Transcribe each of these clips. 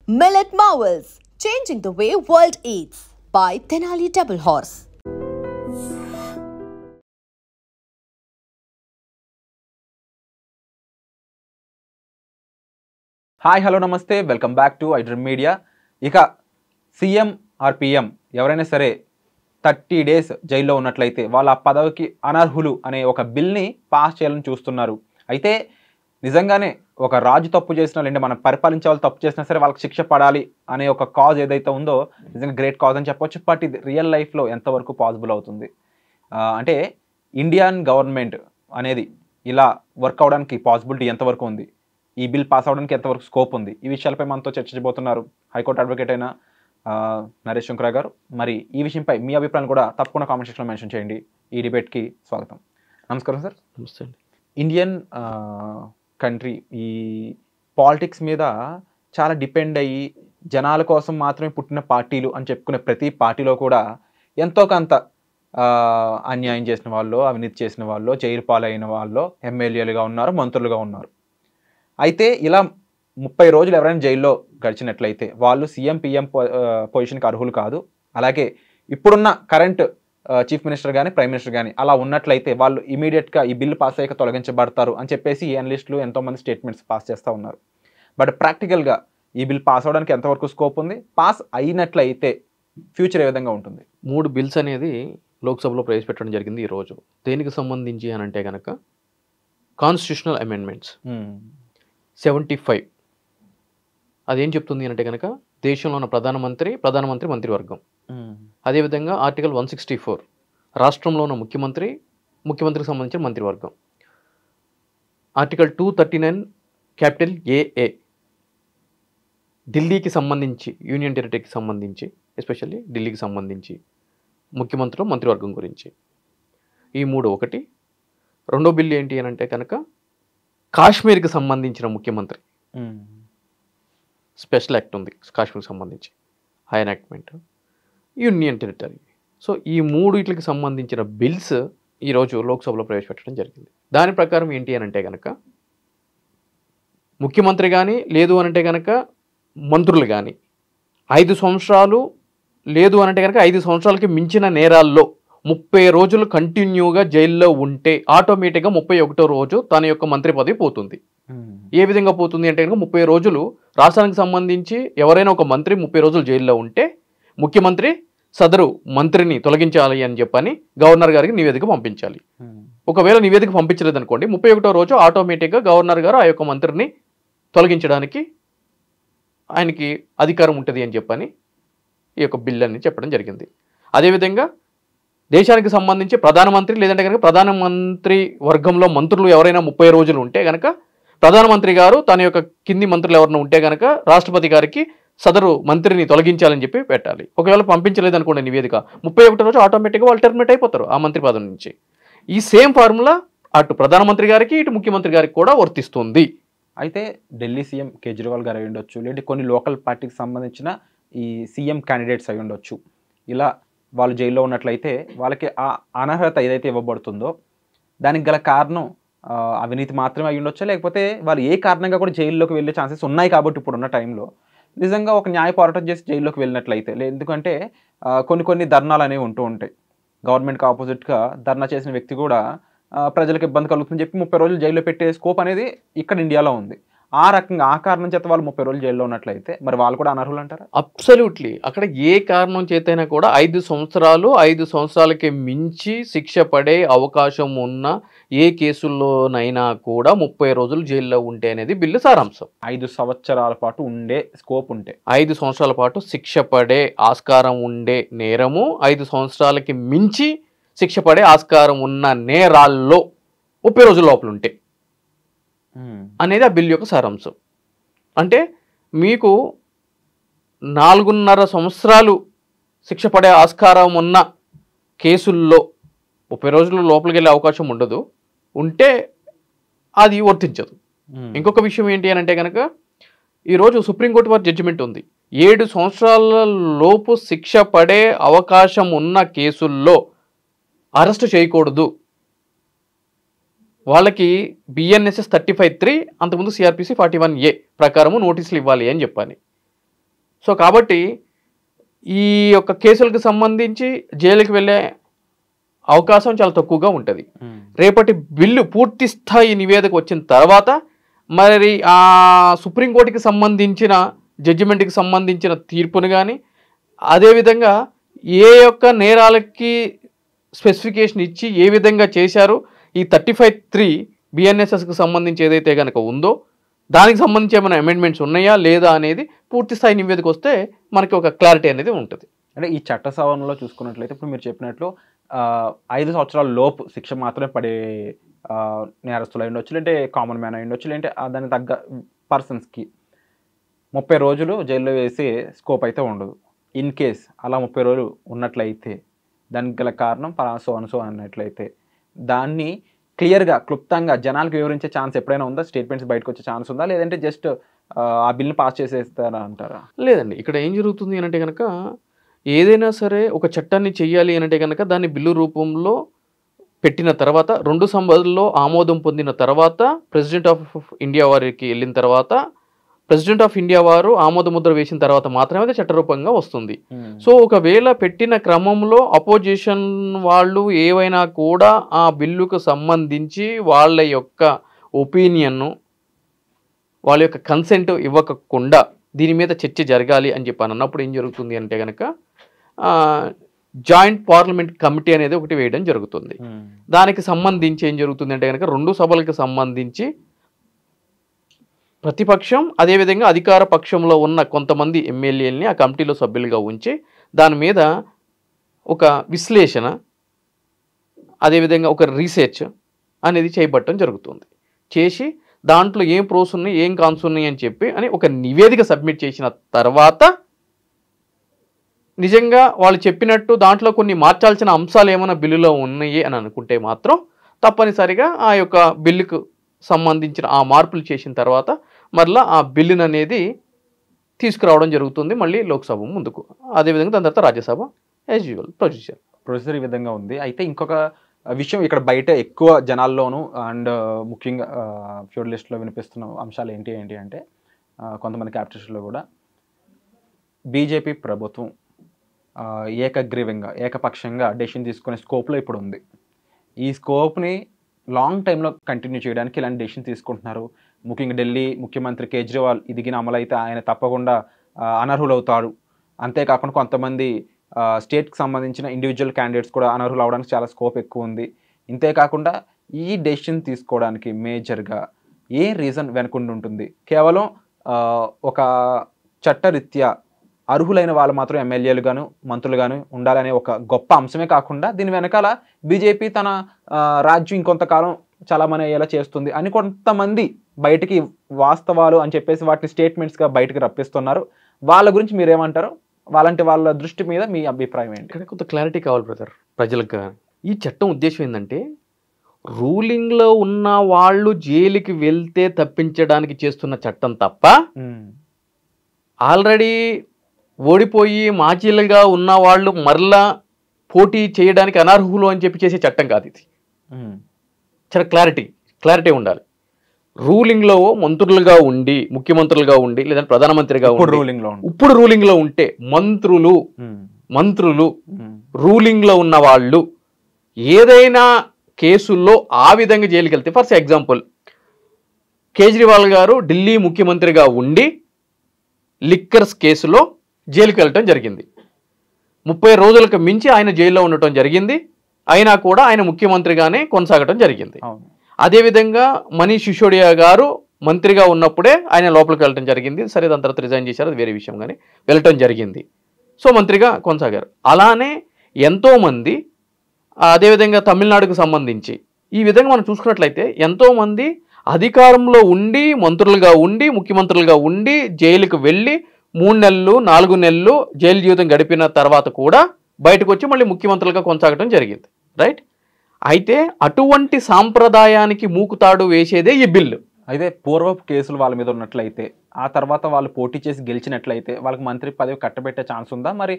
Millet Marvels, changing the way world eats by Tenali Double Horse. Hi hello నమస్తే welcome back to iDream Media. ఇక CM or PM ఎవరైనా సరే 30 days జైల్లో ఉన్నట్లయితే వాళ్ళ పదవికి అనర్హులు అనే ఒక బిల్ని పాస్ చేయాలని చూస్తున్నారు. అయితే నిజంగానే ఒక రాజు తప్పు చేసినా లేదంటే మనం పరిపాలించే వాళ్ళు తప్పు చేసినా సరే వాళ్ళకి శిక్ష పడాలి అనే ఒక కాజ్ ఏదైతే ఉందో నిజంగా గ్రేట్ కాజ్ అని చెప్పొచ్చు. బట్ ఇది రియల్ లైఫ్లో ఎంతవరకు పాసిబుల్ అవుతుంది, అంటే ఇండియన్ గవర్నమెంట్ అనేది ఇలా వర్క్ అవడానికి పాసిబిలిటీ ఎంతవరకు ఉంది, ఈ బిల్ పాస్ అవడానికి ఎంతవరకు స్కోప్ ఉంది, ఈ విషయాలపై మనతో చర్చించబోతున్నారు హైకోర్టు అడ్వకేట్ అయిన నరేష్ శంకర గారు. మరి ఈ విషయంపై మీ అభిప్రాయం కూడా తప్పకుండా కామెంట్ సెక్షన్లో మెన్షన్ చేయండి. ఈ డిబేట్కి స్వాగతం. నమస్కారం సార్. నమస్తే అండి. ఇండియన్ కంట్రీ ఈ పాలిటిక్స్ మీద చాలా డిపెండ్ అయ్యి జనాల కోసం మాత్రమే పుట్టిన పార్టీలు అని చెప్పుకునే ప్రతి పార్టీలో కూడా ఎంతో కొంత అన్యాయం చేసిన వాళ్ళు, అవినీతి చేసిన వాళ్ళు, జైలు పాలైన వాళ్ళు ఎమ్మెల్యేలుగా ఉన్నారు, మంత్రులుగా ఉన్నారు. అయితే ఇలా 30 రోజులు ఎవరైనా జైల్లో గడిచినట్లయితే వాళ్ళు సీఎం పిఎం పొజిషన్కి అర్హులు కాదు. అలాగే ఇప్పుడున్న కరెంట్ చీఫ్ మినిస్టర్ కానీ ప్రైమ్ మినిస్టర్ కానీ అలా ఉన్నట్లయితే వాళ్ళు ఇమీడియట్గా ఈ బిల్లు పాస్ అయ్యాక తొలగించబడతారు అని చెప్పేసి ఈ అనలిస్టులు ఎంతోమంది స్టేట్మెంట్స్ పాస్ చేస్తూ ఉన్నారు. బట్ ప్రాక్టికల్గా ఈ బిల్ పాస్ అవడానికి ఎంతవరకు స్కోప్ ఉంది, పాస్ అయినట్లయితే ఫ్యూచర్ ఏ విధంగా ఉంటుంది? 3 బిల్స్ అనేది లోక్సభలో ప్రవేశపెట్టడం జరిగింది ఈరోజు. దేనికి సంబంధించి అని అంటే కనుక కాన్స్టిట్యూషనల్ అమెండ్మెంట్స్ 75. అదేం చెప్తుంది అంటే కనుక దేశంలో ఉన్న ప్రధానమంత్రి మంత్రివర్గం. అదేవిధంగా ఆర్టికల్ 164 రాష్ట్రంలో ఉన్న ముఖ్యమంత్రికి సంబంధించిన మంత్రివర్గం. ఆర్టికల్ 239 క్యాపిటల్ ఏఏ ఢిల్లీకి సంబంధించి, యూనియన్ టెరిటరీకి సంబంధించి, ఎస్పెషల్లీ ఢిల్లీకి సంబంధించి ముఖ్యమంత్రులు మంత్రివర్గం గురించి. ఈ 3 ఒకటి. రెండో బిల్లు ఏంటి అని అంటే కనుక కాశ్మీర్కి సంబంధించిన ముఖ్యమంత్రి స్పెషల్ యాక్ట్ ఉంది కాశ్మీర్కి సంబంధించి, ఆ ఎనాక్ట్మెంట్, యూనియన్ టెరిటరీ. సో ఈ 3 వీటికి సంబంధించిన బిల్స్ ఈరోజు లోక్సభలో ప్రవేశపెట్టడం జరిగింది. దాని ప్రకారం ఏంటి అని అంటే కనుక ముఖ్యమంత్రి కానీ లేదు అనంటే కనుక మంత్రులు కానీ 5 సంవత్సరాలు లేదు అనంటే కనుక 5 సంవత్సరాలకి మించిన నేరాల్లో 30 రోజులు కంటిన్యూగా జైల్లో ఉంటే ఆటోమేటిక్గా 31వ రోజు తన యొక్క మంత్రి పదవి పోతుంది. ఏ విధంగా పోతుంది అంటే కనుక 30 రోజులు రాష్ట్రానికి సంబంధించి ఎవరైనా ఒక మంత్రి 30 రోజులు జైల్లో ఉంటే ముఖ్యమంత్రి సదరు మంత్రిని తొలగించాలి అని చెప్పని గవర్నర్ గారికి నివేదిక పంపించాలి. ఒకవేళ నివేదిక పంపించలేదనుకోండి 31వ రోజు ఆటోమేటిక్గా గవర్నర్ గారు ఆ యొక్క మంత్రిని తొలగించడానికి ఆయనకి అధికారం ఉంటుంది అని చెప్పని ఈ యొక్క బిల్ అని చెప్పడం జరిగింది. అదేవిధంగా దేశానికి సంబంధించి ప్రధానమంత్రి లేదంటే కనుక ప్రధానమంత్రి వర్గంలో మంత్రులు ఎవరైనా 30 రోజులు ఉంటే కనుక ప్రధానమంత్రి గారు తన యొక్క కింది మంత్రులు ఎవరైనా ఉంటే కనుక రాష్ట్రపతి గారికి సదరు మంత్రిని తొలగించాలని చెప్పి పెట్టాలి. ఒకవేళ పంపించలేదు అనుకోండి నివేదిక 31వ రోజు ఆటోమేటిక్గా వాళ్ళు టెర్మినేట్ అయిపోతారు ఆ మంత్రి పదవి నుంచి. ఈ సేమ్ ఫార్ములా అటు ప్రధానమంత్రి గారికి ఇటు ముఖ్యమంత్రి గారికి కూడా వర్తిస్తుంది. అయితే ఢిల్లీ సీఎం కేజ్రీవాల్ గారు అయి ఉండొచ్చు, లేదంటే కొన్ని లోకల్ పార్టీకి సంబంధించిన ఈ సీఎం క్యాండిడేట్స్ అయి ఉండొచ్చు. ఇలా వాళ్ళు జైల్లో ఉన్నట్లయితే వాళ్ళకి ఆ అనర్హత ఏదైతే ఇవ్వబడుతుందో దానికి గల కారణం అవినీతి మాత్రమే అయి ఉండొచ్చా, లేకపోతే వాళ్ళు ఏ కారణంగా కూడా జైల్లోకి వెళ్ళే ఛాన్సెస్ ఉన్నాయి కాబట్టి ఇప్పుడున్న టైంలో నిజంగా ఒక న్యాయ పోరాటం చేసి జైల్లోకి వెళ్ళినట్లయితే, ఎందుకంటే కొన్ని ధర్నాలు అనేవి ఉంటూ ఉంటాయి. గవర్నమెంట్కి ఆపోజిట్గా ధర్నా చేసిన వ్యక్తి కూడా ప్రజలకు ఇబ్బంది కలుగుతుందని చెప్పి 30 రోజులు జైల్లో పెట్టే స్కోప్ అనేది ఇక్కడ ఇండియాలో ఉంది. ఆ రకంగా ఆ కారణం చేత వాళ్ళు 30 రోజులు జైల్లో ఉన్నట్లయితే మరి వాళ్ళు కూడా అనర్హులు అంటారా? అబ్సల్యూట్లీ. అక్కడ ఏ కారణం చేతైనా కూడా 5 సంవత్సరాలకి మించి శిక్ష పడే అవకాశం ఉన్న ఏ కేసుల్లోనైనా కూడా 30 రోజులు జైల్లో ఉంటే అనేది బిల్లు సారాంశం. 5 సంవత్సరాల పాటు ఉండే స్కోప్ ఉంటే 5 సంవత్సరాల పాటు శిక్ష పడే ఆస్కారం ఉండే నేరము 5 సంవత్సరాలకి మించి శిక్ష పడే ఆస్కారం ఉన్న నేరాల్లో 30 రోజుల లోపల ఉంటే అనేది ఆ బిల్ యొక్క సారాంశం. అంటే మీకు 4.5 సంవత్సరాలు శిక్ష పడే ఆస్కారం ఉన్న కేసుల్లో 30 రోజుల లోపలికి వెళ్ళే అవకాశం ఉండదు, ఉంటే అది వర్తించదు. ఇంకొక విషయం ఏంటి అని అంటే కనుక ఈరోజు సుప్రీంకోర్టు వారి జడ్జిమెంట్ ఉంది. 7 సంవత్సరాల లోపు శిక్ష పడే అవకాశం ఉన్న కేసుల్లో అరెస్ట్ చేయకూడదు. వాళ్ళకి బిఎన్ఎస్ఎస్ 35(3) అంతకుముందు సిఆర్పిసి 41A ప్రకారము నోటీసులు ఇవ్వాలి అని చెప్పాలి. సో కాబట్టి ఈ యొక్క కేసులకు సంబంధించి జైలుకి వెళ్ళే అవకాశం చాలా తక్కువగా ఉంటుంది. రేపటి బిల్లు పూర్తి స్థాయి నివేదిక వచ్చిన తర్వాత మరి ఆ సుప్రీంకోర్టుకి సంబంధించిన జడ్జిమెంట్కి సంబంధించిన తీర్పును కానీ, అదేవిధంగా ఏ యొక్క నేరాలకి స్పెసిఫికేషన్ ఇచ్చి ఏ విధంగా చేశారు, ఈ 35(3) BNSSకి సంబంధించి ఏదైతే కనుక ఉందో దానికి సంబంధించి ఏమైనా అమెండ్మెంట్స్ ఉన్నాయా లేదా అనేది పూర్తి స్థాయి నివేదిక వస్తే మనకి ఒక క్లారిటీ అనేది ఉంటుంది. అంటే ఈ చట్ట సవరణలో చూసుకున్నట్లయితే ఇప్పుడు మీరు చెప్పినట్లు 5 సంవత్సరాల లోపు శిక్ష మాత్రమే పడే నేరస్తులు అయి ఉండొచ్చు, లేదంటే కామన్ మ్యాన్ అయి ఉండొచ్చు, లేదంటే దానికి తగ్గ పర్సన్స్కి 30 రోజులు జైల్లో వేసే స్కోప్ అయితే ఉండదు. ఇన్ కేస్ అలా 30 రోజులు ఉన్నట్లయితే దానికి గల కారణం సో అన్నట్లయితే దాన్ని క్లియర్గా క్లుప్తంగా జనాలకు వివరించే ఛాన్స్ ఎప్పుడైనా ఉందా? స్టేట్మెంట్స్ బయటకు వచ్చే ఛాన్స్ ఉందా, లేదంటే జస్ట్ ఆ బిల్ని పాస్ చేసేస్తారా అంటారా? లేదండి, ఇక్కడ ఏం జరుగుతుంది అంటే కనుక ఏదైనా సరే ఒక చట్టాన్ని చెయ్యాలి అంటే కనుక దాన్ని బిల్లు రూపంలో పెట్టిన తర్వాత 2 సభల్లో ఆమోదం పొందిన తర్వాత ప్రెసిడెంట్ ఆఫ్ ఇండియా వారికి వెళ్ళిన తర్వాత ప్రెసిడెంట్ ఆఫ్ ఇండియా వారు ఆమోద ముద్ర వేసిన తర్వాత మాత్రమే అది చట్టరూపంగా వస్తుంది. సో ఒకవేళ పెట్టిన క్రమంలో అపోజిషన్ వాళ్ళు ఏవైనా కూడా ఆ బిల్లుకు సంబంధించి వాళ్ళ యొక్క ఒపీనియన్ను, వాళ్ళ యొక్క కన్సెంట్ ఇవ్వకుండా దీని మీద చర్చ జరగాలి అని చెప్పి అన్నప్పుడు ఏం జరుగుతుంది అంటే కనుక జాయింట్ పార్లమెంట్ కమిటీ అనేది ఒకటి వేయడం జరుగుతుంది. దానికి సంబంధించి ఏం జరుగుతుంది అంటే కనుక 2 సభలకు సంబంధించి ప్రతిపక్షం అదేవిధంగా అధికార పక్షంలో ఉన్న కొంతమంది ఎమ్మెల్యేలని ఆ కమిటీలో సభ్యులుగా ఉంచి దాని మీద ఒక విశ్లేషణ, అదేవిధంగా ఒక రీసెర్చ్ అనేది చేయబట్టడం జరుగుతుంది. చేసి దాంట్లో ఏం ప్రోస్ ఉన్నాయి ఏం కాన్స్ ఉన్నాయి అని చెప్పి అని ఒక నివేదిక సబ్మిట్ చేసిన తర్వాత నిజంగా వాళ్ళు చెప్పినట్టు దాంట్లో కొన్ని మార్చాల్సిన అంశాలు ఏమైనా బిల్లులో ఉన్నాయి అని అనుకుంటే మాత్రం తప్పనిసరిగా ఆ యొక్క బిల్లుకు సంబంధించిన ఆ మార్పులు చేసిన తర్వాత మరలా ఆ బిల్లును అనేది తీసుకురావడం జరుగుతుంది మళ్ళీ లోక్సభ ముందుకు, అదేవిధంగా దాని తర్వాత రాజ్యసభ యాజ్ యూజువల్ ప్రొసీజర్ ఈ విధంగా ఉంది. అయితే ఇంకొక విషయం ఇక్కడ బయట ఎక్కువ జనాల్లోనూ అండ్ ముఖ్యంగా ఫ్యూడ్ లిస్ట్లో వినిపిస్తున్న అంశాలు ఏంటి అంటే కొంతమంది క్యాపిటల్స్లో కూడా బీజేపీ ప్రభుత్వం ఏకపక్షంగా డెసిషన్ తీసుకునే స్కోప్లో ఇప్పుడు ఉంది. ఈ స్కోప్ని లాంగ్ టైంలో కంటిన్యూ చేయడానికి ఇలాంటి డెసిషన్ తీసుకుంటున్నారు. ముఖ్యంగా ఢిల్లీ ముఖ్యమంత్రి కేజ్రీవాల్ ఇదిగిన అమలైతే ఆయన తప్పకుండా అనర్హులవుతారు. అంతేకాకుండా కొంతమంది స్టేట్కి సంబంధించిన ఇండివిజువల్ క్యాండిడేట్స్ కూడా అనర్హులు అవడానికి చాలా స్కోప్ ఎక్కువ ఉంది. ఇంతేకాకుండా ఈ డెసిషన్ తీసుకోవడానికి మేజర్గా ఏ రీజన్ వెనుకుండి ఉంటుంది? కేవలం ఒక చట్టరీత్యా అర్హులైన వాళ్ళు మాత్రం ఎమ్మెల్యేలుగాను మంత్రులుగాను ఉండాలనే ఒక గొప్ప అంశమే కాకుండా దీని వెనకాల బీజేపీ తన రాజ్యం ఇంకొంతకాలం చలామణి అయ్యేలా చేస్తుంది అని కొంతమంది బయటికి వాస్తవాలు అని చెప్పేసి వాటిని స్టేట్మెంట్స్గా బయటకు రప్పిస్తున్నారు. వాళ్ళ గురించి మీరేమంటారు? వాళ్ళ దృష్టి మీద మీ అభిప్రాయం ఏంటి? ఇక్కడ కొంత క్లారిటీ కావాలి బ్రదర్ ప్రజలకు. ఈ చట్టం ఉద్దేశం ఏంటంటే రూలింగ్లో ఉన్న వాళ్ళు జైలుకి వెళ్తే తప్పించడానికి చేస్తున్న చట్టం తప్ప ఆల్రెడీ ఓడిపోయి మాజీలుగా ఉన్న వాళ్ళు మరలా పోటీ చేయడానికి అనర్హులు అని చెప్పి చేసే చట్టం కాదు ఇది. చాలా క్లారిటీ ఉండాలి. రూలింగ్లో మంత్రులుగా ఉండి ముఖ్యమంత్రులుగా ఉండి లేదంటే ప్రధానమంత్రిగా ఇప్పుడు రూలింగ్లో ఉంటే మంత్రులు రూలింగ్లో ఉన్న వాళ్ళు ఏదైనా కేసుల్లో ఆ విధంగా జైలుకి వెళ్తే, ఫర్ ఎగ్జాంపుల్ కేజ్రీవాల్ గారు ఢిల్లీ ముఖ్యమంత్రిగా ఉండి లిక్కర్స్ కేసులో జైలుకి వెళ్ళటం జరిగింది. 30 రోజులకు మించి ఆయన జైల్లో ఉండటం జరిగింది. అయినా కూడా ఆయన ముఖ్యమంత్రిగానే కొనసాగటం జరిగింది. అదేవిధంగా మనీష్ సిసోడియా గారు మంత్రిగా ఉన్నప్పుడే ఆయన లోపలికి వెళ్ళటం జరిగింది. సరే, దాని తర్వాత రిజైన్ చేశారు, అది వేరే విషయం, కానీ వెళ్ళటం జరిగింది. సో మంత్రిగా కొనసాగారు. అలానే ఎంతోమంది, అదేవిధంగా తమిళనాడుకు సంబంధించి ఈ విధంగా మనం చూసుకున్నట్లయితే ఎంతోమంది అధికారంలో ఉండి మంత్రులుగా ఉండి ముఖ్యమంత్రులుగా ఉండి జైలుకు వెళ్ళి 3 నెలలు 4 నెలలు జైలు జీవితం గడిపిన తర్వాత కూడా బయటకు వచ్చి మళ్ళీ ముఖ్యమంత్రులుగా కొనసాగటం జరిగింది. రైట్? అయితే అటువంటి సాంప్రదాయానికి మూకుతాడు వేసేదే ఈ బిల్లు. అయితే పూర్వపు కేసులు వాళ్ళ మీద ఉన్నట్లయితే ఆ తర్వాత వాళ్ళు పోటీ చేసి గెలిచినట్లయితే వాళ్ళకి మంత్రి పదవి కట్టబెట్టే ఛాన్స్ ఉందా? మరి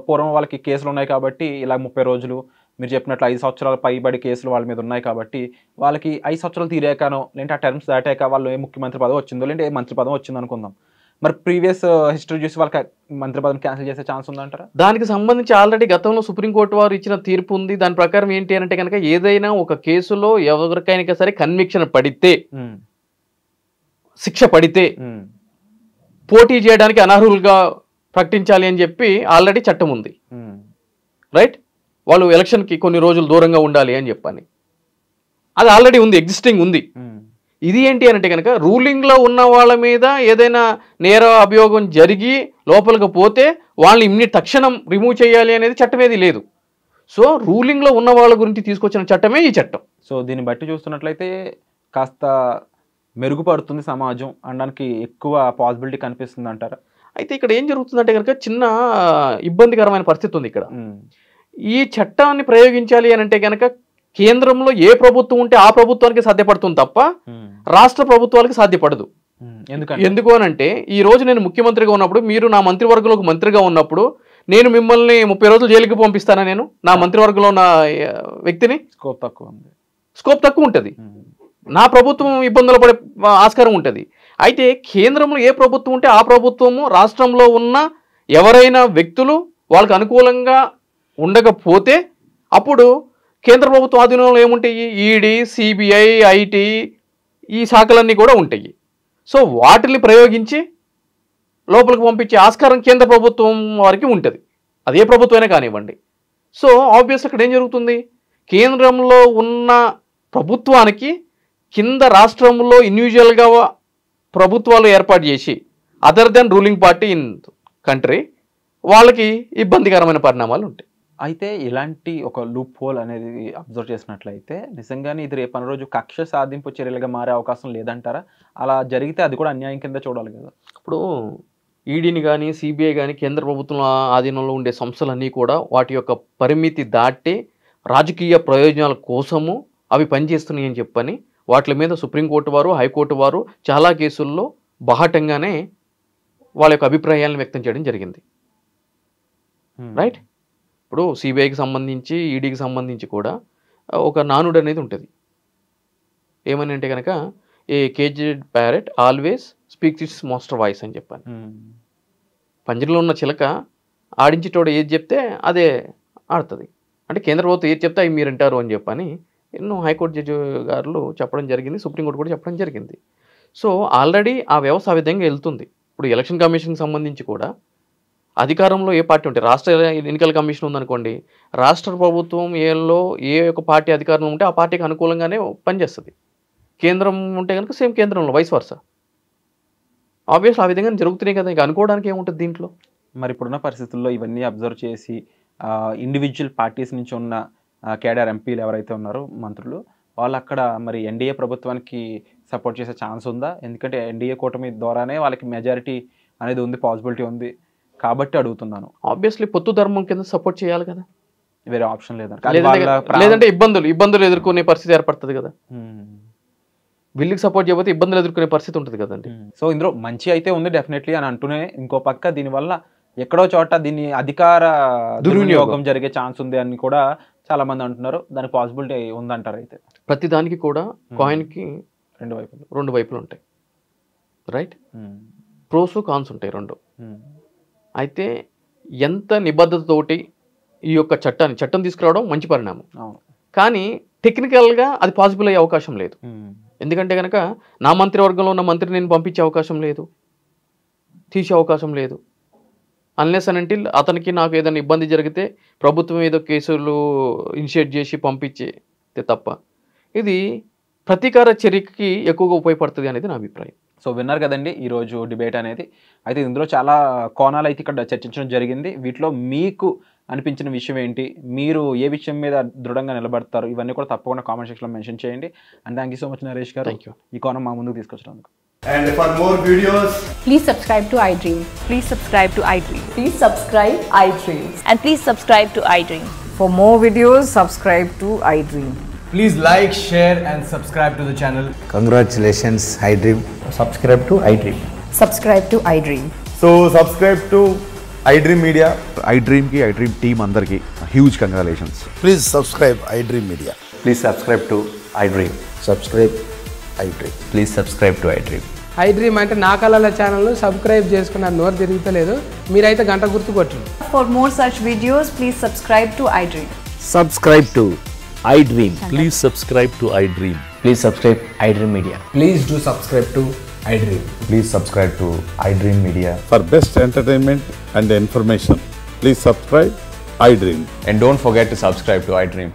పూర్వం వాళ్ళకి కేసులు ఉన్నాయి కాబట్టి ఇలా 30 రోజులు మీరు చెప్పినట్లు 5 సంవత్సరాల పైబడి కేసులు వాళ్ళ మీద ఉన్నాయి కాబట్టి వాళ్ళకి 5 సంవత్సరాలు తీరాకనో లేదంటే ఆ టర్మ్స్ దాటాక వాళ్ళు ఏ ముఖ్యమంత్రి పదవి వచ్చిందో లేదంటే ఏ మంత్రి పదవి వచ్చిందో అనుకుందాం, మరి ప్రీవియస్ హిస్టరీ చూసి వాళ్ళకి మంత్రి పదవిని క్యాన్సిల్ చేసే ఛాన్స్ ఉందంటారా? దానికి సంబంధించి ఆల్రెడీ గతంలో సుప్రీంకోర్టు వారు ఇచ్చిన తీర్పు ఉంది. దాని ప్రకారం ఏంటి అంటే కనుక ఏదైనా ఒక కేసులో ఎవరికైనా సరే కన్విక్షన్ పడితే, శిక్ష పడితే పోటీ చేయడానికి అనర్హులుగా ప్రకటించాలి అని చెప్పి ఆల్రెడీ చట్టం ఉంది. రైట్, వాళ్ళు ఎలక్షన్కి కొన్ని రోజులు దూరంగా ఉండాలి అని చెప్పని అది ఆల్రెడీ ఉంది, ఎగ్జిస్టింగ్ ఉంది. ఇది ఏంటి అంటే కనుక రూలింగ్లో ఉన్న వాళ్ళ మీద ఏదైనా నేర అభియోగం జరిగి లోపలికి పోతే వాళ్ళని తక్షణం రిమూవ్ చేయాలి అనేది చట్టం ఏది లేదు. సో రూలింగ్లో ఉన్న వాళ్ళ గురించి తీసుకొచ్చిన చట్టమే ఈ చట్టం. సో దీన్ని బట్టి చూస్తున్నట్లయితే కాస్త మెరుగుపడుతుంది సమాజం అనడానికి ఎక్కువ పాసిబిలిటీ కనిపిస్తుంది అంటారా? అయితే ఇక్కడ ఏం జరుగుతుందంటే కనుక చిన్న ఇబ్బందికరమైన పరిస్థితి ఉంది ఇక్కడ. ఈ చట్టాన్ని ప్రయోగించాలి అని అంటే కనుక కేంద్రంలో ఏ ప్రభుత్వం ఉంటే ఆ ప్రభుత్వానికి సాధ్యపడుతుంది తప్ప రాష్ట్ర ప్రభుత్వాలకు సాధ్యపడదు. ఎందుకు అనంటే ఈ రోజు నేను ముఖ్యమంత్రిగా ఉన్నప్పుడు, మీరు నా మంత్రివర్గంలోకి మంత్రిగా ఉన్నప్పుడు నేను మిమ్మల్ని 30 రోజులు జైలుకి పంపిస్తానా? నేను నా మంత్రివర్గంలో ఉన్న వ్యక్తిని స్కోప్ తక్కువ ఉంటుంది. నా ప్రభుత్వం ఇబ్బందులు పడే ఆస్కారం ఉంటుంది. అయితే కేంద్రంలో ఏ ప్రభుత్వం ఉంటే ఆ ప్రభుత్వము రాష్ట్రంలో ఉన్న ఎవరైనా వ్యక్తులు వాళ్ళకి అనుకూలంగా ఉండకపోతే అప్పుడు కేంద్ర ప్రభుత్వ ఆధీనంలో ఏముంటాయి? ఈడీ, సిబిఐ, ఐటీ ఈ శాఖలన్నీ కూడా ఉంటాయి. సో వాటిని ప్రయోగించి లోపలికి పంపించే ఆస్కారం కేంద్ర ప్రభుత్వం వారికి ఉంటుంది, అదే ప్రభుత్వమైనా కానివ్వండి. సో ఆబ్వియస్ అక్కడ ఏం జరుగుతుంది? కేంద్రంలో ఉన్న ప్రభుత్వానికి కింద రాష్ట్రంలో ఇండివిజువల్గా ప్రభుత్వాలు ఏర్పాటు చేసి other than ruling party in country వాళ్ళకి ఇబ్బందికరమైన పరిణామాలు ఉంటాయి. అయితే ఇలాంటి ఒక లూప్ హోల్ అనేది అబ్జర్వ్ చేసినట్లయితే నిజంగానే ఇది రేపటి రోజు కక్ష సాధింపు చర్యలుగా మారే అవకాశం లేదంటారా? అలా జరిగితే అది కూడా అన్యాయం కింద చూడాలి కదా. ఇప్పుడు ఈడీని కానీ సిబిఐ కానీ కేంద్ర ప్రభుత్వం ఆధీనంలో ఉండే సంస్థలన్నీ కూడా వాటి యొక్క పరిమితి దాటి రాజకీయ ప్రయోజనాల కోసము అవి పనిచేస్తున్నాయి అని చెప్పని వాటి మీద సుప్రీంకోర్టు వారు, హైకోర్టు వారు చాలా కేసుల్లో బాహటంగానే వాళ్ళ యొక్క అభిప్రాయాలను వ్యక్తం చేయడం జరిగింది. రైట్, ఇప్పుడు సిబిఐకి సంబంధించి ఈడీకి సంబంధించి కూడా ఒక నానుడు అనేది ఉంటుంది. ఏమని అంటే కనుక a caged parrot always speaks its master voice అని చెప్పాను. పంజరంలో ఉన్న చిలక ఆడించేటోడు ఏది చెప్తే అదే ఆడుతుంది. అంటే కేంద్ర ప్రభుత్వం ఏది చెప్తే అవి మీరు అంటారు అని చెప్పని ఎన్నో హైకోర్టు జడ్జి గారు చెప్పడం జరిగింది, సుప్రీంకోర్టు కూడా చెప్పడం జరిగింది. సో ఆల్రెడీ ఆ వ్యవస్థ ఆ విధంగా వెళ్తుంది. ఇప్పుడు ఎలక్షన్ కమిషన్కి సంబంధించి కూడా అధికారంలో ఏ పార్టీ ఉంటే, రాష్ట్ర ఎన్నికల కమిషన్ ఉందనుకోండి, రాష్ట్ర ప్రభుత్వం ఏలో ఏ ఒక పార్టీ అధికారంలో ఉంటే ఆ పార్టీకి అనుకూలంగానే పనిచేస్తుంది. కేంద్రం ఉంటే కనుక సేమ్ కేంద్రంలో, వైస్ వర్సా. ఆబ్వియస్ ఆ విధంగా జరుగుతున్నాయి కదా, ఇక అనుకోవడానికి ఏముంటుంది దీంట్లో. మరి ఇప్పుడున్న పరిస్థితుల్లో ఇవన్నీ అబ్జర్వ్ చేసి ఇండివిజువల్ పార్టీస్ నుంచి ఉన్న కేడర్ ఎంపీలు ఎవరైతే ఉన్నారో మంత్రులు, వాళ్ళు అక్కడ మరి ఎన్డీఏ ప్రభుత్వానికి సపోర్ట్ చేసే ఛాన్స్ ఉందా? ఎందుకంటే ఎన్డీఏ కూటమి ద్వారానే వాళ్ళకి మెజారిటీ అనేది ఉంది, పాసిబిలిటీ ఉంది కాబట్టి అడుగుతున్నాను. ఆబ్వియస్లీ పొత్తు ధర్మం కింద సపోర్ట్ చేయాలి కదా, వేరే ఆప్షన్ లేదంటే ఇబ్బందులు ఎదుర్కొనే పరిస్థితి ఏర్పడుతుంది కదా. వీళ్ళకి సపోర్ట్ చేయకపోతే ఇబ్బందులు ఎదుర్కొనే పరిస్థితి ఉంటుంది కదండి. సో ఇందులో మంచి అయితే ఉంది డెఫినెట్లీ అని అంటూనే, ఇంకో పక్క దీనివల్ల ఎక్కడో చోట దీన్ని అధికార దుర్వినియోగం జరిగే ఛాన్స్ ఉంది అని కూడా చాలా మంది అంటున్నారు. దాని పాసిబిలిటీ ఉందంటారు. అయితే ప్రతి దానికి కూడా కాయిన్కి రెండు వైపులు ఉంటాయి. రైట్, ప్రోస్ కాన్స్ ఉంటాయి రెండు. అయితే ఎంత నిబద్ధతతోటి ఈ యొక్క చట్టం తీసుకురావడం మంచి పరిణామం, కానీ టెక్నికల్గా అది పాసిబుల్ అయ్యే అవకాశం లేదు. ఎందుకంటే కనుక నా మంత్రివర్గంలో ఉన్న మంత్రిని నేను పంపించే అవకాశం లేదు, తీసే అవకాశం లేదు. అన్లెస్ అండ్ అంటిల్ అతనికి నాకు ఏదైనా ఇబ్బంది జరిగితే ప్రభుత్వం ఏదో కేసులు ఇనిషియేట్ చేసి పంపించే తప్ప ఇది ప్రతీకార చర్యకి ఎక్కువగా ఉపయోగపడుతుంది అనేది నా అభిప్రాయం. సో విన్నారు కదండి ఈరోజు డిబేట్ అనేది. అయితే ఇందులో చాలా కోణాలు అయితే ఇక్కడ చర్చించడం జరిగింది. వీటిలో మీకు అనిపించిన విషయం ఏంటి, మీరు ఏ విషయం మీద దృఢంగా నిలబడతారు, ఇవన్నీ కూడా తప్పకుండా కామెంట్ సెక్షన్లో మెన్షన్ చేయండి. And thank you so much Naresh గారు, ఈ కోణం మా ముందుకు తీసుకొచ్చినందుకు. And for more videos, please subscribe to iDream. Please subscribe to iDream. Please subscribe iDream. And please subscribe to iDream. For more videos, subscribe to iDream. please like, share and subscribe to the channel. Congratulations, iDream. Subscribe to iDream. Subscribe to iDream. So subscribe to iDream Media. iDream ki iDream team andarki huge congratulations. Please subscribe iDream Media. Please subscribe to iDream. Subscribe iDream. Please subscribe to iDream. I dream అంటే నా కళల channel subscribe చేసుకున్న నోరు తిరుగుతలేదు, మీరైతే గంట గుర్తు కొట్టండి. For more such videos, please subscribe to iDream. Subscribe to iDream. Please subscribe to iDream. Please subscribe iDream Media. Please do subscribe to iDream. Please subscribe to iDream Media. For best entertainment and information, please subscribe iDream. And don't forget to subscribe to iDream.